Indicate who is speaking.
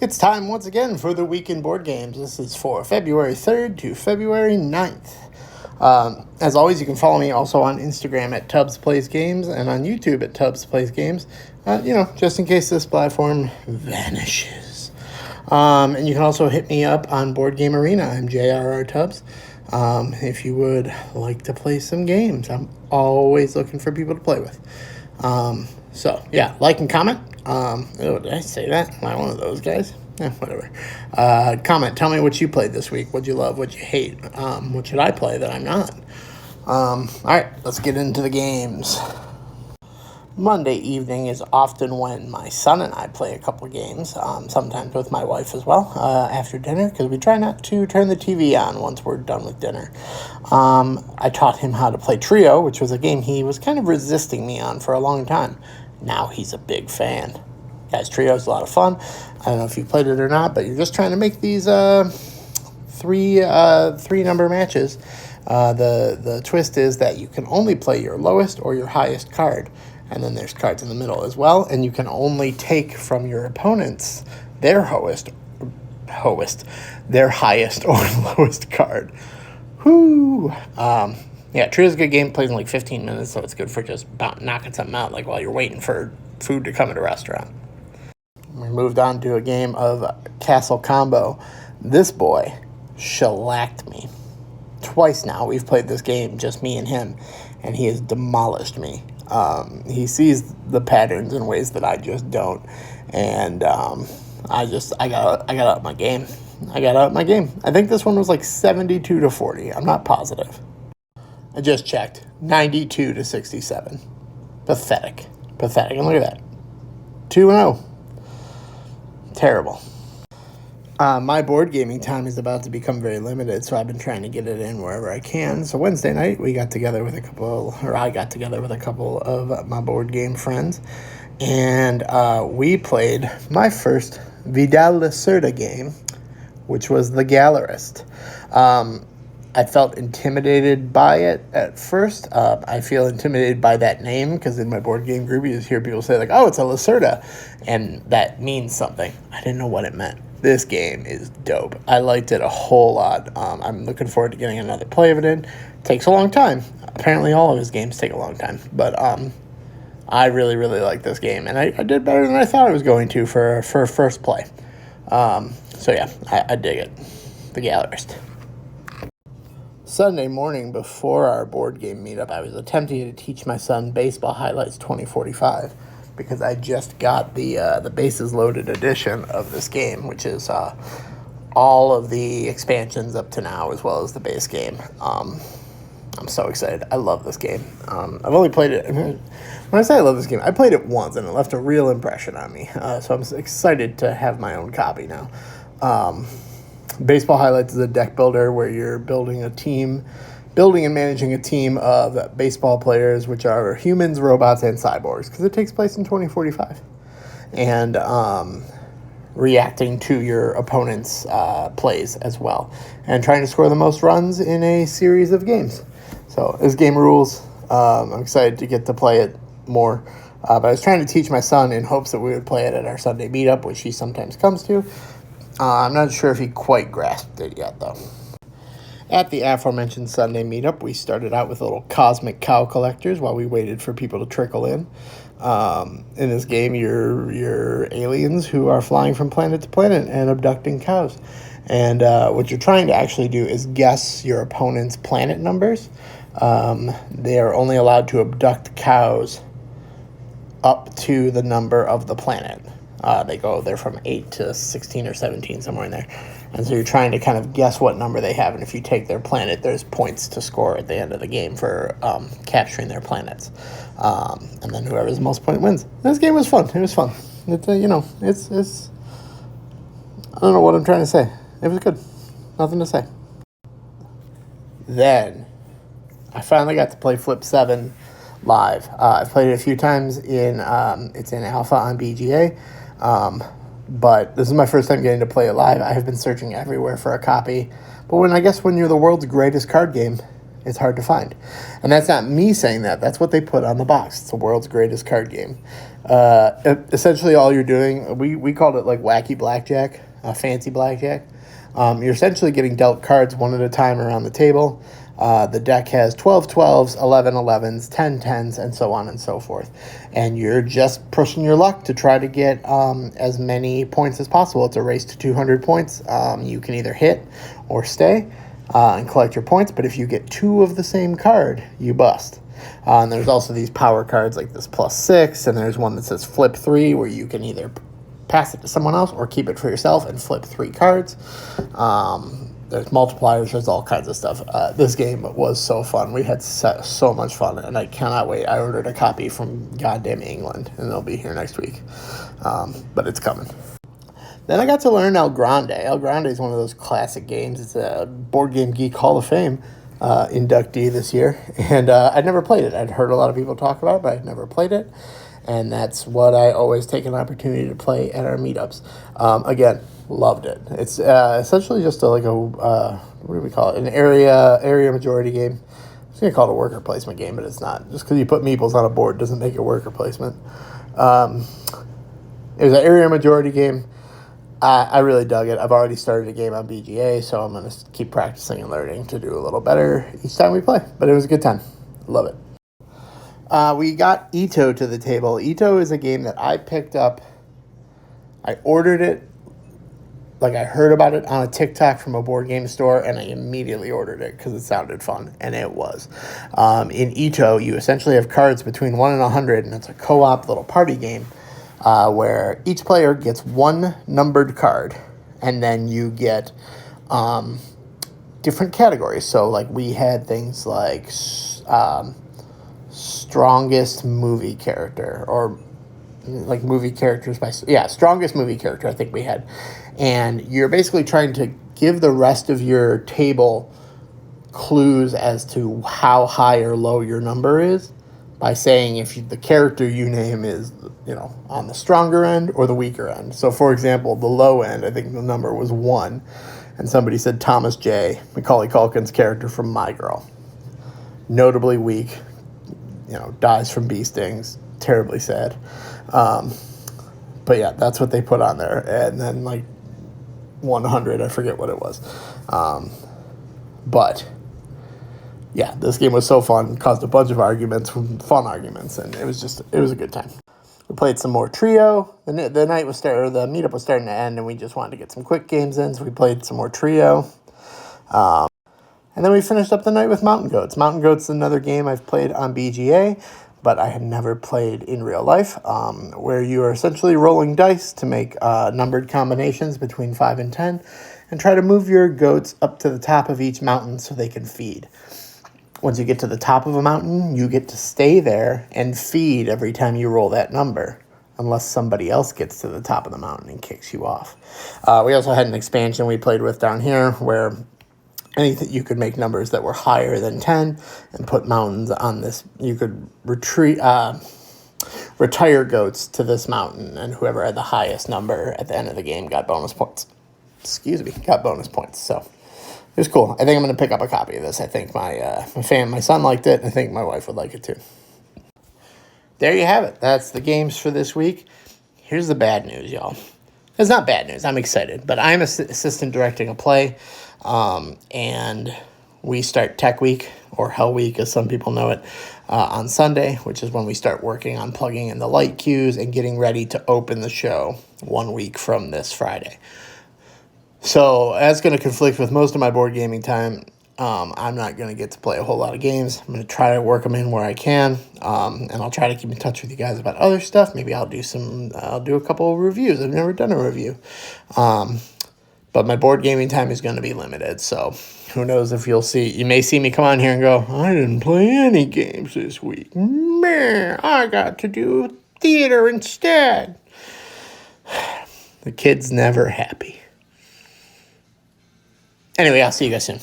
Speaker 1: It's time once again for the Week in Board Games. This is for February 3rd to February 9th. As always, you can follow me also on Instagram at Tubbs Plays Games and on YouTube at Tubbs Plays Games, just in case this platform vanishes. And you can also hit me up on Board Game Arena. I'm JRR Tubbs. If you would like to play some games, I'm always looking for people to play with. Like and comment. Did I say that? Am I one of those guys? Whatever. Comment. Tell me what you played this week. What you love, what you hate. What should I play that I'm not? All right, let's get into the games. Monday evening is often when my son and I play a couple games, sometimes with my wife as well, after dinner, because we try not to turn the TV on once we're done with dinner. I taught him how to play Trio, which was a game he was kind of resisting me on for a long time. Now he's a big fan. Guys, Trio is a lot of fun. I don't know if you played it or not, but you're just trying to make these three number matches. The twist is that you can only play your lowest or your highest card. And then there's cards in the middle as well. And you can only take from your opponents their highest or lowest card. Whoo! Trio's a good game. Plays in like 15 minutes, so it's good for just knocking something out, like while you're waiting for food to come at a restaurant. We moved on to a game of Castle Combo. This boy shellacked me. Twice now we've played this game, just me and him, and he has demolished me. He sees the patterns in ways that I just don't, and I got up my game. I think this one was like 72-40. I'm not positive. I just checked. 92-67. Pathetic. And look at that. 2-0. Terrible. My board gaming time is about to become very limited, so I've been trying to get it in wherever I can. So Wednesday night, I got together with a couple of my board game friends, and we played my first Vidal Lacerda game, which was The Gallerist. I felt intimidated by it at first. I feel intimidated by that name because in my board game group, you just hear people say, like, oh, it's a Lacerda, and that means something. I didn't know what it meant. This game is dope. I liked it a whole lot. I'm looking forward to getting another play of it in. It takes a long time. Apparently all of his games take a long time. But I really, really like this game. And I did better than I thought I was going to for first play. I dig it. The Gallerist. Sunday morning before our board game meetup, I was attempting to teach my son Baseball Highlights 2045. Because I just got the bases loaded edition of this game, which is all of the expansions up to now, as well as the base game. I'm so excited. I love this game. I've only played it. When I say I love this game, I played it once, and it left a real impression on me. So I'm excited to have my own copy now. Baseball Highlights is a deck builder where you're building and managing a team of baseball players, which are humans, robots, and cyborgs, because it takes place in 2045. And reacting to your opponent's plays as well. And trying to score the most runs in a series of games. So this game rules. I'm excited to get to play it more. But I was trying to teach my son in hopes that we would play it at our Sunday meetup, which he sometimes comes to. I'm not sure if he quite grasped it yet, though. At the aforementioned Sunday meetup, we started out with little cosmic cow collectors while we waited for people to trickle in. In this game, you're aliens who are flying from planet to planet and abducting cows. And what you're trying to actually do is guess your opponent's planet numbers. They are only allowed to abduct cows up to the number of the planet. They're from 8 to 16 or 17, somewhere in there. And so you're trying to kind of guess what number they have. And if you take their planet, there's points to score at the end of the game for capturing their planets. And then whoever has the most points wins. This game was fun. It was fun. It's I don't know what I'm trying to say. It was good. Nothing to say. Then I finally got to play Flip 7 live. I've played it a few times it's in alpha on BGA. But this is my first time getting to play it live. I have been searching everywhere for a copy. But when you're the world's greatest card game, It's hard to find. And that's not me saying that. That's what they put on the box. It's the world's greatest card game. Essentially, all you're doing, we called it like wacky blackjack, fancy blackjack. You're essentially getting dealt cards one at a time around the table. The deck has 12 12s, 11 11s, 10 10s, and so on and so forth. And you're just pushing your luck to try to get as many points as possible. It's a race to 200 points. You can either hit or stay and collect your points, but if you get two of the same card, you bust. And there's also these power cards like this +6, and there's one that says flip 3, where you can either pass it to someone else or keep it for yourself and flip 3 cards. There's multipliers, there's all kinds of stuff. This game was so fun. We had so much fun, and I cannot wait. I ordered a copy from goddamn England, and they'll be here next week. But it's coming. Then I got to learn El Grande. El Grande is one of those classic games. It's a Board Game Geek Hall of Fame inductee this year, and I'd never played it. I'd heard a lot of people talk about it, but I'd never played it, and that's what I always take an opportunity to play at our meetups. Again, loved it. It's essentially just what do we call it? An area majority game. I was going to call it a worker placement game, but it's not. Just because you put meeples on a board doesn't make it worker placement. It was an area majority game. I really dug it. I've already started a game on BGA, so I'm going to keep practicing and learning to do a little better each time we play. But it was a good time. Love it. We got Ito to the table. Ito is a game that I picked up. I ordered it. I heard about it on a TikTok from a board game store, and I immediately ordered it because it sounded fun, and it was. In Ito, you essentially have cards between 1 and 100, and it's a co-op little party game. Where each player gets one numbered card, and then you get different categories. So, we had things like strongest movie character, or movie characters strongest movie character, I think we had. And you're basically trying to give the rest of your table clues as to how high or low your number is, by saying if the character you name is, on the stronger end or the weaker end. So, for example, the low end, I think the number was 1, and somebody said Thomas J., Macaulay Culkin's character from My Girl. Notably weak, dies from bee stings, terribly sad. But yeah, that's what they put on there. And then 100, I forget what it was. But yeah, this game was so fun, caused a bunch of arguments, fun arguments, and it was a good time. We played some more Trio. The meetup was starting to end, and we just wanted to get some quick games in, so we played some more Trio. And then we finished up the night with Mountain Goats. Mountain Goats is another game I've played on BGA, but I had never played in real life, where you are essentially rolling dice to make numbered combinations between 5 and 10, and try to move your goats up to the top of each mountain so they can feed. Once you get to the top of a mountain, you get to stay there and feed every time you roll that number, unless somebody else gets to the top of the mountain and kicks you off. We also had an expansion we played with down here where you could make numbers that were higher than 10 and put mountains on this. You could retire goats to this mountain, and whoever had the highest number at the end of the game got bonus points. So it was cool. I think I'm going to pick up a copy of this. I think my son liked it. I think my wife would like it too. There you have it. That's the games for this week. Here's the bad news, y'all. It's not bad news. I'm excited, but I'm assistant directing a play, and we start Tech Week, or Hell Week as some people know it, on Sunday, which is when we start working on plugging in the light cues and getting ready to open the show 1 week from this Friday. So that's going to conflict with most of my board gaming time. I'm not going to get to play a whole lot of games. I'm going to try to work them in where I can, and I'll try to keep in touch with you guys about other stuff. Maybe I'll do a couple of reviews. I've never done a review. But my board gaming time is going to be limited, so who knows if you may see me come on here and go, I didn't play any games this week. Man, I got to do theater instead. The kid's never happy. Anyway, I'll see you guys soon.